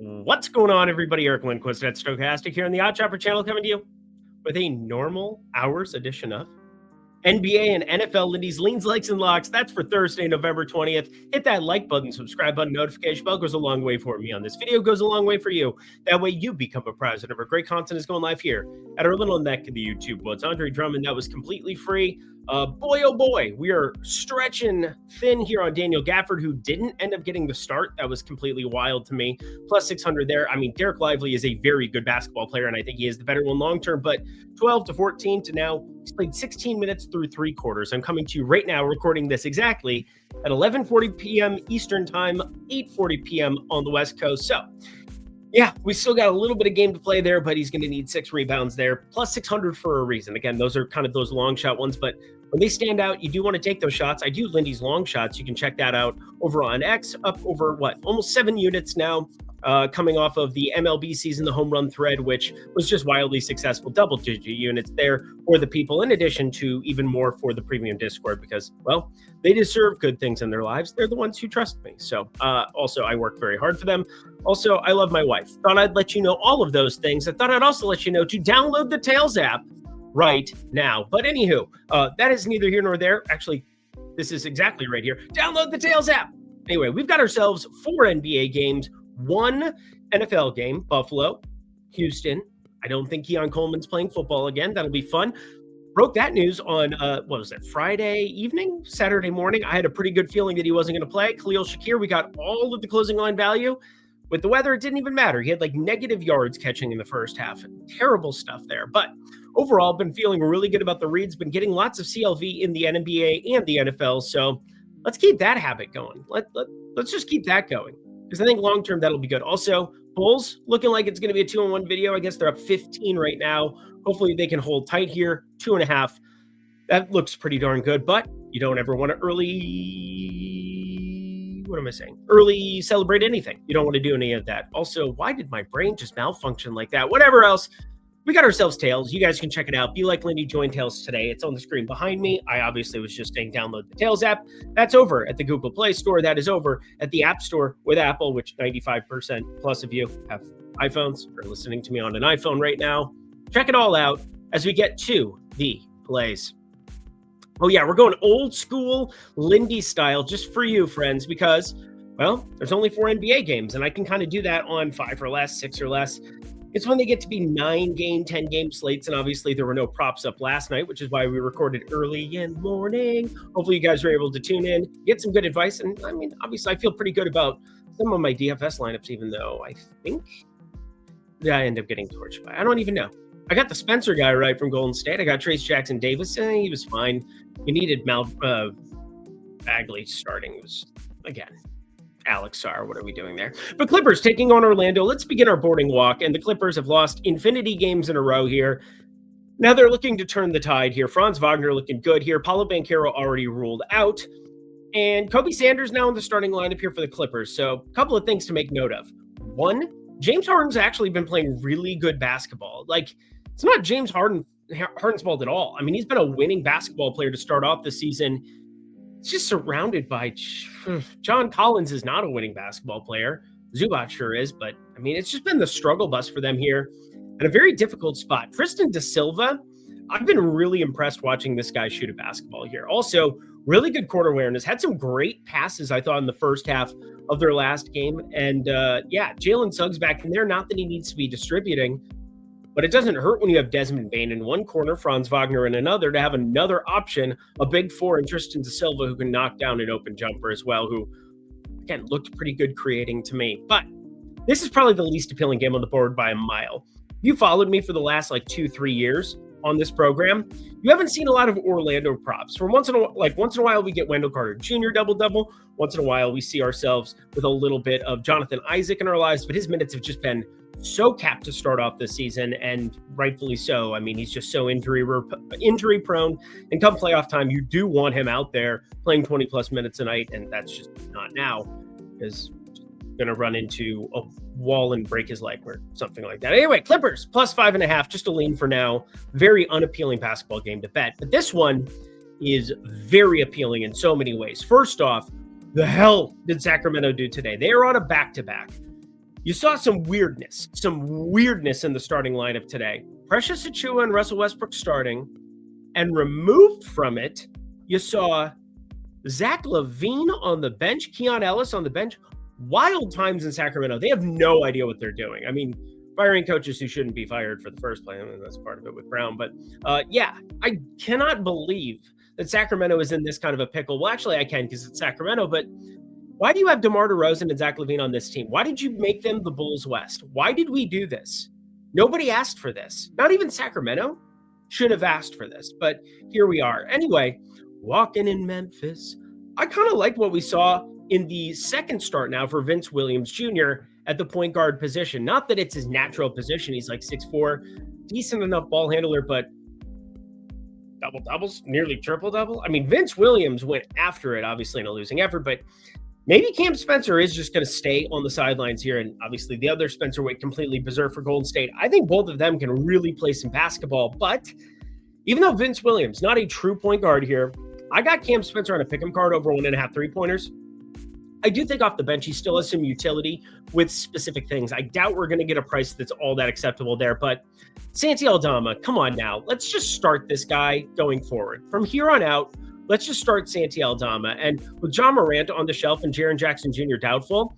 What's going on, everybody? Eric Lindquist at Stochastic here on the Odd Chopper channel, coming to you with a normal hours edition of NBA and NFL Lindy's Leans, Likes, and Locks. That's for Thursday, November 20th. Hit that like button, subscribe button, notification bell goes a long way for me on this video, goes a long way for you. That way you become a president of our great content is going live here at our little neck of the YouTube woods. Andre Drummond, that was completely free. Boy, oh boy, we are stretching thin here on Daniel Gafford, who didn't end up getting the start. That was completely wild to me. Plus 600 there. I mean, Derek Lively is a very good basketball player, and I think he is the better one long-term, but 12 to 14 to now, he's played 16 minutes through 3 quarters. I'm coming to you right now, recording this exactly at 11:40 p.m. Eastern time, 8:40 p.m. on the West Coast. So, yeah, we still got a little bit of game to play there, but he's going to need 6 rebounds there, plus 600 for a reason. Again, those are kind of those long shot ones, but when they stand out, you do want to take those shots. I do Lindy's long shots. You can check that out over on X, up over, almost 7 units now, coming off of the MLB season, the home run thread, which was just wildly successful, double-digit units there for the people, in addition to even more for the premium Discord, because, well, they deserve good things in their lives. They're the ones who trust me. So, also, I work very hard for them. Also, I love my wife. Thought I'd let you know all of those things. I thought I'd also let you know to download the Tails app right now. But anywho, that is neither here nor there. Actually, this is exactly right here. Download the Tails app. Anyway, we've got ourselves 4 NBA games, 1 NFL game, Buffalo, Houston. I don't think Keon Coleman's playing football again. That'll be fun. Broke that news on, Friday evening, Saturday morning. I had a pretty good feeling that he wasn't going to play. Khalil Shakir, we got all of the closing line value. With the weather, it didn't even matter. He had like negative yards catching in the first half. Terrible stuff there. But overall, been feeling really good about the reads. Been getting lots of CLV in the NBA and the NFL. So let's keep that habit going. Let's just keep that going, because I think long-term that'll be good. Also, Bulls looking like it's going to be a 2-on-1 video. I guess they're up 15 right now. Hopefully they can hold tight here. 2.5. That looks pretty darn good, but you don't ever want to early celebrate anything. You don't want to do any of that. Also, why did my brain just malfunction like that? Whatever else. We got ourselves Tails. You guys can check it out. Be Like Lindy, join Tails today. It's on the screen behind me. I obviously was just saying download the Tails app. That's over at the Google Play Store. That is over at the App Store with Apple, which 95% plus of you have iPhones or listening to me on an iPhone right now. Check it all out as we get to the plays. Oh, yeah, we're going old school Lindy style just for you, friends, because, well, there's only 4 NBA games, and I can kind of do that on 5 or less, 6 or less. It's when they get to be 9-game, 10-game slates, and obviously there were no props up last night, which is why we recorded early in the morning. Hopefully you guys were able to tune in, get some good advice, and, I mean, obviously I feel pretty good about some of my DFS lineups, even though I think that I end up getting torched by. I don't even know. I got the Spencer guy right from Golden State. I got Trace Jackson Davis. He was fine. You needed Bagley starting. It was, again, Alex Sarr, what are we doing there? But Clippers taking on Orlando. Let's begin our boarding walk. And the Clippers have lost infinity games in a row here. Now they're looking to turn the tide here. Franz Wagner looking good here. Paulo Banchero already ruled out. And Kobe Sanders now in the starting lineup here for the Clippers. So a couple of things to make note of. 1, James Harden's actually been playing really good basketball. Like, it's not James Harden's fault at all. I mean, he's been a winning basketball player to start off the season. It's just surrounded by John Collins is not a winning basketball player. Zubac sure is, but I mean, it's just been the struggle bus for them here and a very difficult spot. Tristan Da Silva, I've been really impressed watching this guy shoot a basketball here. Also, really good court awareness. Had some great passes, I thought, in the first half of their last game. And Jalen Suggs back in there. Not that he needs to be distributing, but it doesn't hurt when you have Desmond Bane in one corner, Franz Wagner in another, to have another option, a big 4 in Tristan Da Silva, who can knock down an open jumper as well, who, again, looked pretty good creating to me. But this is probably the least appealing game on the board by a mile. If you followed me for the last 2-3 years on this program, you haven't seen a lot of Orlando props. From once in a while, we get Wendell Carter Jr. double-double. Once in a while, we see ourselves with a little bit of Jonathan Isaac in our lives, but his minutes have just been so capped to start off this season, and rightfully so. I mean, he's just so injury prone, and come playoff time, you do want him out there playing 20-plus minutes a night, and that's just not now, because going to run into a wall and break his leg or something like that. Anyway, Clippers plus 5.5, just a lean for now. Very unappealing basketball game to bet, but this one is very appealing in so many ways. First off, the hell did Sacramento do today? They are on a back-to-back. You saw some weirdness in the starting lineup today. Precious Achiuwa and Russell Westbrook starting, and removed from it, you saw Zach LaVine on the bench, Keon Ellis on the bench. Wild times in Sacramento. They have no idea what they're doing. I mean, firing coaches who shouldn't be fired for the first place. I mean, that's part of it with Brown. But yeah, I cannot believe that Sacramento is in this kind of a pickle. Well, actually, I can because it's Sacramento. But why do you have DeMar DeRozan and Zach LaVine on this team? Why did you make them the Bulls West? Why did we do this? Nobody asked for this. Not even Sacramento should have asked for this. But here we are. Anyway, walking in Memphis. I kind of like what we saw in the second start now for Vince Williams Jr. at the point guard position. Not that it's his natural position. He's like 6'4", decent enough ball handler, but double-doubles, nearly triple-double. I mean, Vince Williams went after it, obviously in a losing effort, but maybe Cam Spencer is just going to stay on the sidelines here, and obviously the other Spencer went completely berserk for Golden State. I think both of them can really play some basketball, but even though Vince Williams, not a true point guard here, I got Cam Spencer on a pick'em card over 1.5 3-pointers. I do think off the bench, he still has some utility with specific things. I doubt we're going to get a price that's all that acceptable there, but Santi Aldama, come on now. Let's just start this guy going forward. From here on out, let's just start Santi Aldama. And with John Morant on the shelf and Jaren Jackson Jr. doubtful,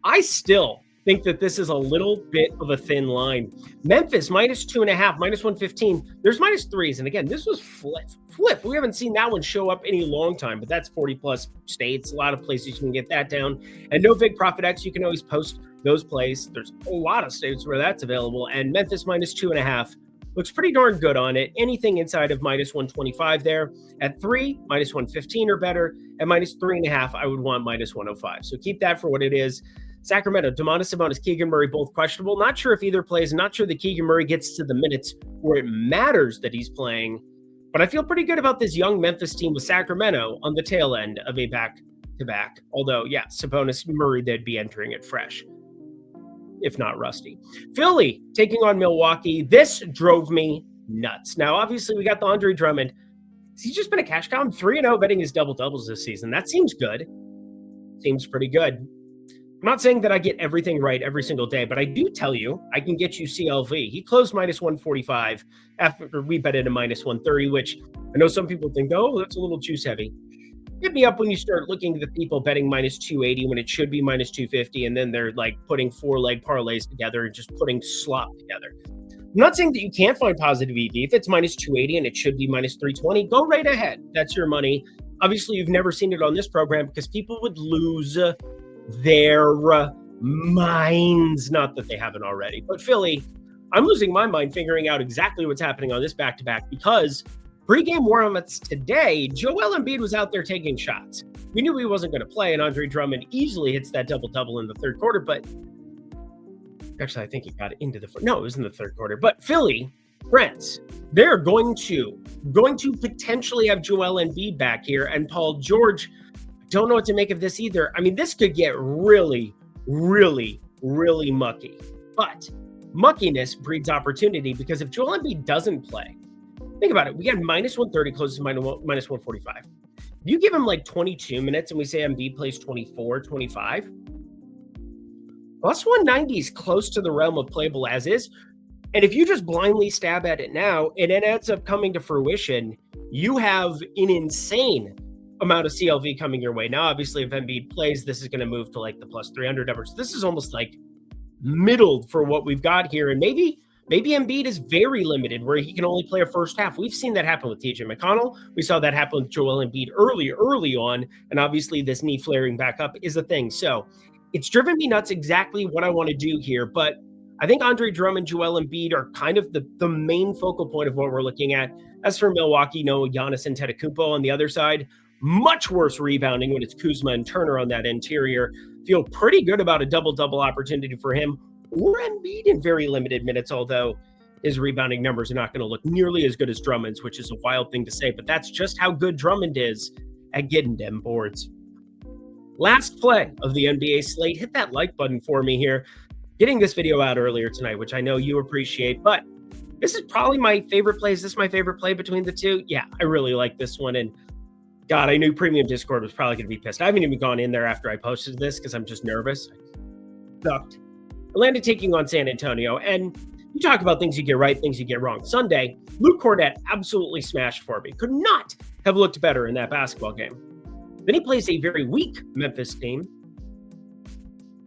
I still think that this is a little bit of a thin line. Memphis, -2.5, -115. There's -3s. And again, this was flip. We haven't seen that one show up any long time, but that's 40-plus states. A lot of places you can get that down. And no Vig Profit X, you can always post those plays. There's a lot of states where that's available. And Memphis -2.5 looks pretty darn good on it. Anything inside of -125 there. At 3, -115 or better. At -3.5, I would want -105. So keep that for what it is. Sacramento, Domantas Sabonis, Keegan Murray, both questionable. Not sure if either plays. Not sure that Keegan Murray gets to the minutes where it matters that he's playing. But I feel pretty good about this young Memphis team with Sacramento on the tail end of a back-to-back. Although, yeah, Sabonis, Murray, they'd be entering it fresh, if not rusty. Philly taking on Milwaukee. This drove me nuts. Now, obviously, we got the Andre Drummond. Has he just been a cash cow? I'm 3-0 betting his double-doubles this season. That seems good. Seems pretty good. I'm not saying that I get everything right every single day, but I do tell you I can get you CLV. He closed -145 after we bet it at -130, which I know some people think, oh, that's a little juice heavy. Hit me up when you start looking at the people betting -280 when it should be -250, and then they're like putting 4-leg parlays together and just putting slop together. I'm not saying that you can't find positive EV. If it's -280 and it should be -320, go right ahead. That's your money. Obviously, you've never seen it on this program because people would lose their minds. Not that they haven't already. But Philly, I'm losing my mind figuring out exactly what's happening on this back-to-back because pre-game warm-ups today, Joel Embiid was out there taking shots. We knew he wasn't going to play, and Andre Drummond easily hits that double-double in the third quarter, but actually, I think he got into it was in the third quarter. But Philly, friends, they're going to potentially have Joel Embiid back here, and Paul George. Don't know what to make of this either. I mean, this could get really, really, really mucky. But muckiness breeds opportunity because if Joel Embiid doesn't play, think about it. We got -130 closes to -145. If you give him like 22 minutes and we say Embiid plays 24, 25, +190 is close to the realm of playable as is. And if you just blindly stab at it now and it ends up coming to fruition, you have an insane amount of CLV coming your way. Now, obviously, if Embiid plays, this is going to move to like the +300 numbers. This is almost like middled for what we've got here. And maybe Embiid is very limited where he can only play a first half. We've seen that happen with TJ McConnell. We saw that happen with Joel Embiid early on. And obviously, this knee flaring back up is a thing. So it's driven me nuts exactly what I want to do here. But I think Andre Drummond, Joel Embiid are kind of the main focal point of what we're looking at. As for Milwaukee, no Giannis Antetokounmpo on the other side. Much worse rebounding when it's Kuzma and Turner on that interior. Feel pretty good about a double-double opportunity for him or Embiid in very limited minutes, although his rebounding numbers are not going to look nearly as good as Drummond's, which is a wild thing to say, but that's just how good Drummond is at getting them boards. Last play of the NBA slate. Hit that like button for me here. Getting this video out earlier tonight, which I know you appreciate, but this is probably my favorite play. Is this my favorite play between the two? Yeah, I really like this one, and God, I knew Premium Discord was probably going to be pissed. I haven't even gone in there after I posted this because I'm just nervous. I sucked Atlanta taking on San Antonio. And you talk about things you get right, things you get wrong. Sunday, Luke Cornett absolutely smashed for me. Could not have looked better in that basketball game. Then he plays a very weak Memphis team.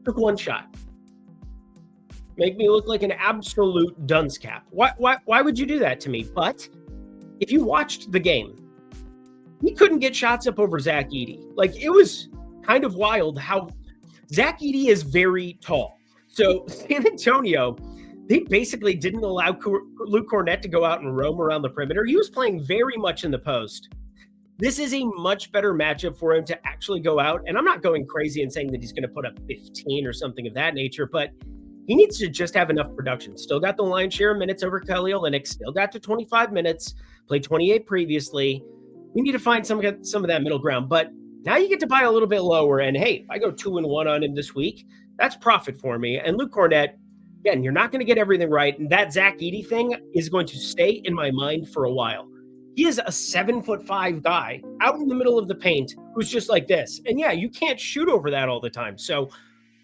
Took one shot. Make me look like an absolute dunce cap. Why would you do that to me? But if you watched the game, he couldn't get shots up over Zach Edey. Like, it was kind of wild how Zach Edey is very tall. So San Antonio, they basically didn't allow Luke Cornett to go out and roam around the perimeter. He was playing very much in the post. This is a much better matchup for him to actually go out. And I'm not going crazy and saying that he's going to put up 15 or something of that nature, but he needs to just have enough production. Still got the lion's share of minutes over Kelly Olynyk. Still got to 25 minutes. Played 28 previously. We need to find some of that middle ground. But now you get to buy a little bit lower. And hey, if I go 2-1 on him this week, that's profit for me. And Luke Cornett, again, you're not going to get everything right. And that Zach Edey thing is going to stay in my mind for a while. He is a 7'5" guy out in the middle of the paint who's just like this. And yeah, you can't shoot over that all the time. So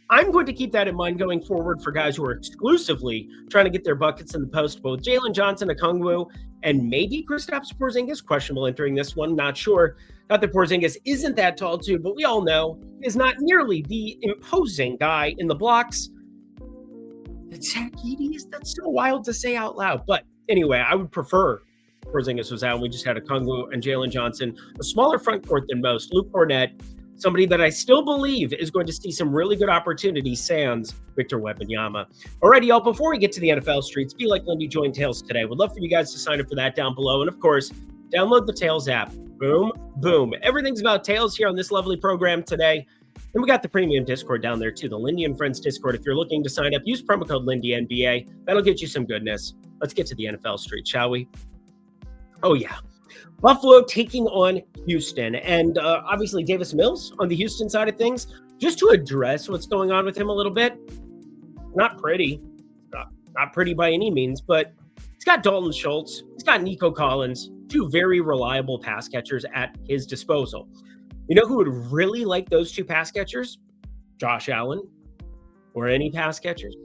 I'm going to keep that in mind going forward for guys who are exclusively trying to get their buckets in the post. Both Jalen Johnson, Okongwu, and maybe Kristaps Porzingis, questionable entering this one, not sure. Not that Porzingis isn't that tall too, but we all know he is not nearly the imposing guy in the blocks. Zach Edey that's so wild to say out loud. But anyway, I would prefer Porzingis was out, and we just had Okongwu and Jalen Johnson, a smaller front court than most. Luke Cornett, somebody that I still believe is going to see some really good opportunities, sans Victor Wembanyama. Alrighty, y'all, before we get to the NFL streets, be like Lindy, join Tails today. Would love for you guys to sign up for that down below. And of course, download the Tails app. Boom, boom. Everything's about Tails here on this lovely program today. And we got the premium Discord down there too, the Lindy and Friends Discord. If you're looking to sign up, use promo code LindyNBA. That'll get you some goodness. Let's get to the NFL street, shall we? Oh, yeah. Buffalo taking on Houston. And obviously Davis Mills on the Houston side of things. Just to address what's going on with him a little bit. Not pretty. Not pretty by any means, but he's got Dalton Schultz. He's got Nico Collins. Two very reliable pass catchers at his disposal. You know who would really like those two pass catchers? Josh Allen. Or any pass catchers.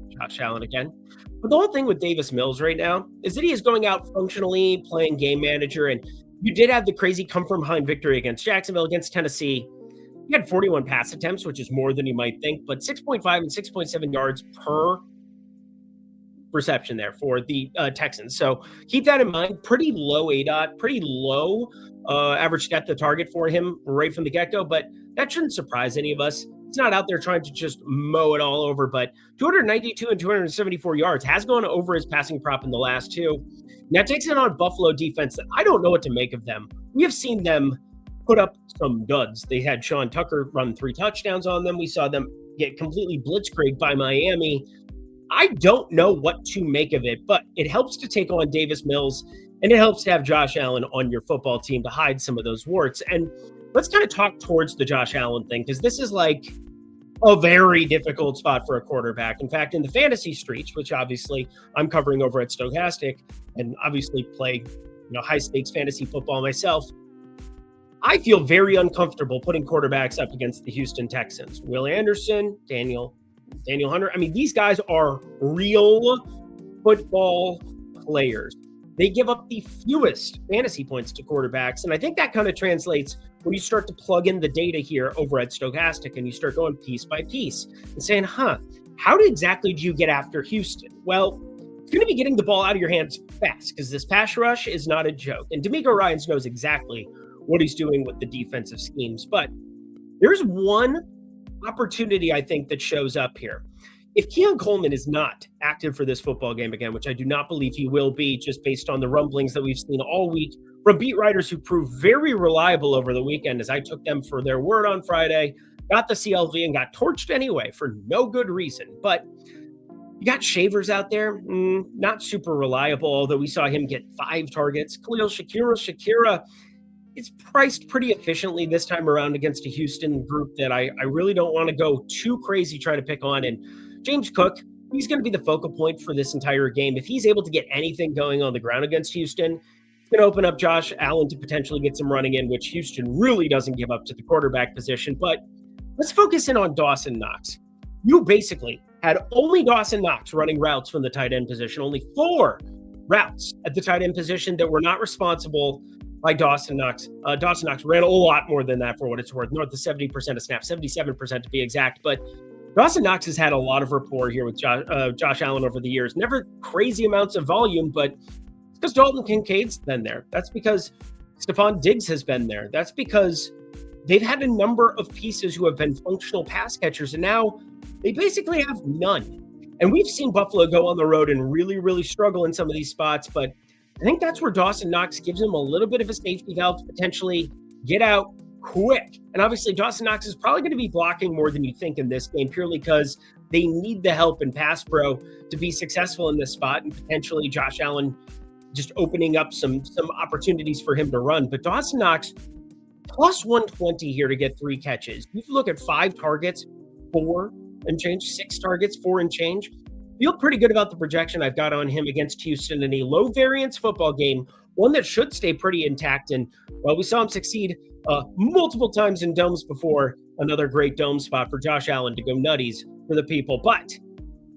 Josh Allen again. But the whole thing with Davis Mills right now is that he is going out functionally playing game manager. And you did have the crazy come from behind victory against Jacksonville, against Tennessee. He had 41 pass attempts, which is more than you might think, but 6.5 and 6.7 yards per reception there for the Texans. So keep that in mind. Pretty low ADOT, pretty low average depth of target for him right from the get-go, but that shouldn't surprise any of us. He's not out there trying to just mow it all over, but 292 and 274 yards has gone over his passing prop in the last two. Now takes it on Buffalo defense that I don't know what to make of them. We have seen them put up some duds. They had Sean Tucker run 3 touchdowns on them. We saw them get completely blitzkrieged by Miami. I don't know what to make of it, but it helps to take on Davis Mills, and it helps to have Josh Allen on your football team to hide some of those warts. And let's kind of talk towards the Josh Allen thing, because this is like a very difficult spot for a quarterback. In fact, in the fantasy streets, which obviously I'm covering over at Stochastic and obviously play, high stakes fantasy football myself, I feel very uncomfortable putting quarterbacks up against the Houston Texans. Will Anderson, Daniel Hunter. I mean, these guys are real football players. They give up the fewest fantasy points to quarterbacks. And I think that kind of translates when you start to plug in the data here over at Stochastic and you start going piece by piece and saying, how exactly do you get after Houston? Well, it's going to be getting the ball out of your hands fast because this pass rush is not a joke. And D'Amico Ryans knows exactly what he's doing with the defensive schemes. But there's one opportunity, I think, that shows up here. If Keon Coleman is not active for this football game again, which I do not believe he will be, just based on the rumblings that we've seen all week from beat writers who proved very reliable over the weekend, as I took them for their word on Friday, got the CLV and got torched anyway for no good reason. But you got Shavers out there, not super reliable, although we saw him get 5 targets. Khalil Shakira is priced pretty efficiently this time around against a Houston group that I really don't want to go too crazy trying to pick on. And James Cook, he's going to be the focal point for this entire game. If he's able to get anything going on the ground against Houston, it's going to open up Josh Allen to potentially get some running in, which Houston really doesn't give up to the quarterback position. But let's focus in on Dawson Knox. you basically had only Dawson Knox running routes from the tight end position, only 4 routes at the tight end position that were not responsible by Dawson Knox. Dawson Knox ran a lot more than that for what it's worth, north of 70% of snaps, 77% to be exact. But Dawson Knox has had a lot of rapport here with Josh Allen over the years. Never crazy amounts of volume, but it's because Dalton Kincaid's been there. That's because Stephon Diggs has been there. That's because they've had a number of pieces who have been functional pass catchers, and now they basically have none. And we've seen Buffalo go on the road and really, really struggle in some of these spots, but I think that's where Dawson Knox gives them a little bit of a safety valve to potentially get out quick. And obviously, Dawson Knox is probably going to be blocking more than you think in this game, purely because they need the help in pass pro to be successful in this spot, and potentially Josh Allen just opening up some opportunities for him to run. But Dawson Knox, plus 120 here to get 3 catches. You look at 5 targets, 4 and change, 6 targets, 4 and change. Feel pretty good about the projection I've got on him against Houston in a low variance football game, one that should stay pretty intact. And while we saw him succeed multiple times in domes before, another great dome spot for Josh Allen to go nutties for the people. But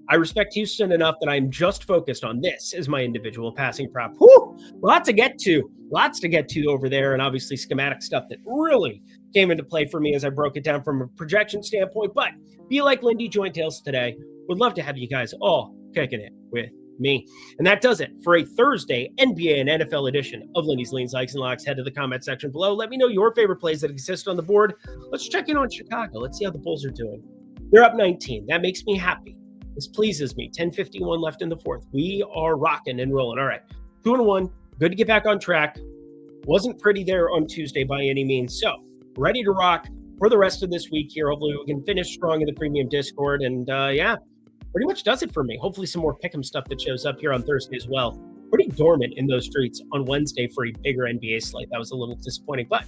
I respect Houston enough that I'm just focused on this as my individual passing prop. Whew, lots to get to over there, and obviously schematic stuff that really came into play for me as I broke it down from a projection standpoint. But be like Lindy, join tails today. Would love to have you guys all kicking it with me. And that does it for a Thursday NBA and NFL edition of Lindy's Leans, Likes, and Locks. Head to the comment section below. Let me know your favorite plays that exist on the board. Let's check in on Chicago. Let's see how the Bulls are doing. They're up 19. That makes me happy. This pleases me. 10:51 left in the fourth. We are rocking and rolling. All right. 2-1. Good to get back on track. Wasn't pretty there on Tuesday by any means. So ready to rock for the rest of this week here. Hopefully we can finish strong in the premium Discord. And yeah, pretty much does it for me. Hopefully some more pick'em stuff that shows up here on Thursday as well. Pretty dormant in those streets on Wednesday for a bigger NBA slate. That was a little disappointing, but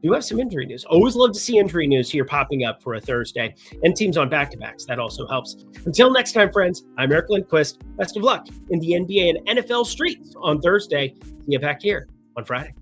do have some injury news. Always love to see injury news here popping up for a Thursday, and teams on back-to-backs. That also helps. Until next time, friends, I'm Eric Lindquist. Best of luck in the NBA and NFL streets on Thursday. See you back here on Friday.